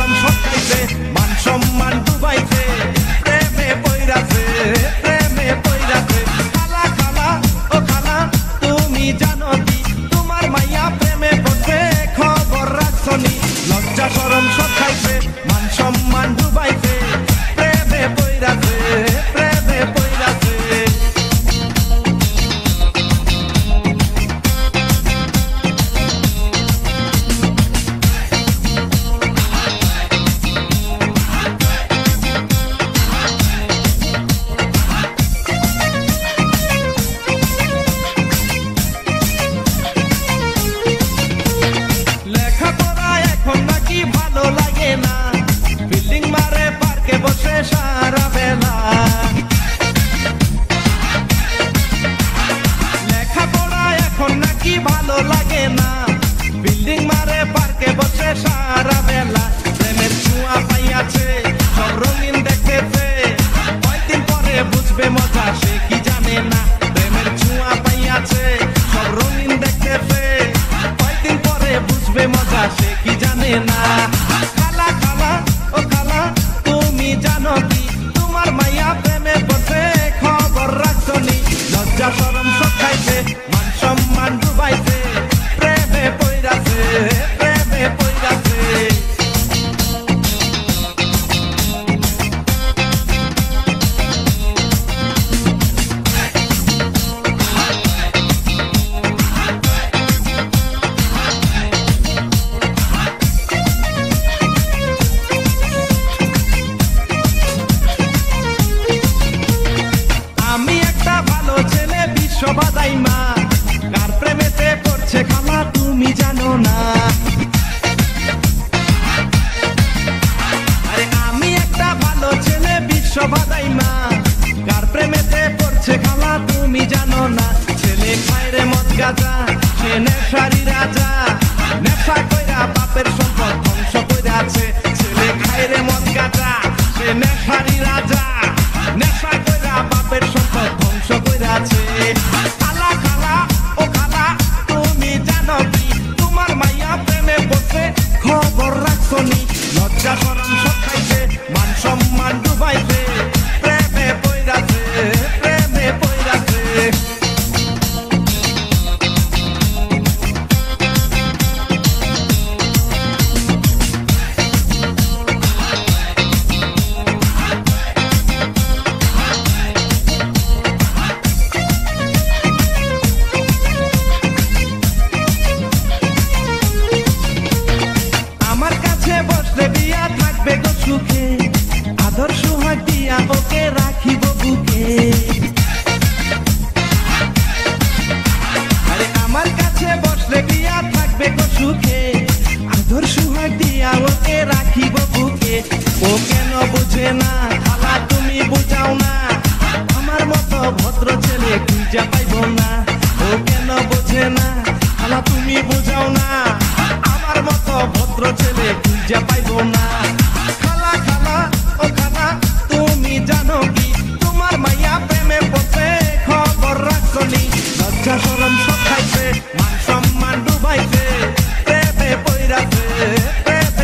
শরম সব খাইছে, মান সম্মান ডুবাইছে, প্রেমে পইরাছে, প্রেমে পইরাছে। খালা খালা ও খালা তুমি জানো কি, তোমার মাইয়া প্রেমে পড়ছে, খবর রাখছনি। লজ্জা শরম সব খাইছে, মান সম্মান ডুবাইছে, প্রেমে পইরাছে, প্রেমে পইরাছে। লেখাপড়া এখন নাকি ভালো লাগে না, বিল্ডিং মারে পার্কে বসে সারা বেলা। লেখাপড়া এখন নাকি ভালো লাগে না, বিল্ডিং মারে পার্কে বসে সারা বেলা। প্রেমের ছোঁয়া পাইয়াছে, সব রঙিন দেখতেছে, কয়দিন পরে বুঝবে মজা সে কি জানে না। প্রেমের ছোঁয়া পাইয়াছে, সব রঙিন দেখতেছে, কয়দিন পরে বুঝবে মজা সে কি জানে না। খালা খালা ও খালা তুমি জানো কি, তোমার মাইয়া প্রেমে পড়ছে, খবর রাখছনি। লজ্জা শরম সব খাইছে, মান সম্মান ডুবাইছে, প্রেমে পইরাছে, প্রেমে পইরাছে। আমি একটা ভালো ছেলে বিশ্ববাদাই মা, কার প্রেমেতে পড়ছে খালা তুমি জানো না। আরে আমি একটা ভালো ছেলে বিশ্ববাদাই মা, কার প্রেমেতে পড়ছে খালা তুমি জানো না। ছেলে খায় রে মদ গাঁজা, সে নেশারি রাজা, নেশা কইরা বাপের সম্পদ ধ্বংস কইরাছে। ছেলে খায় রে মদ গাঁজা, সে নেশারি রাজা, নেশা কইরা বাপের সম্পদ ধ্বংস কইরাছে। খালা খালা ও খালা তুমি জানো কি, তোমার মাইয়া প্রেমে পড়ছে, খবর রাখছনি। লজ্জা শরম সব খাইছে, মান সম্মান ডুবাইছে,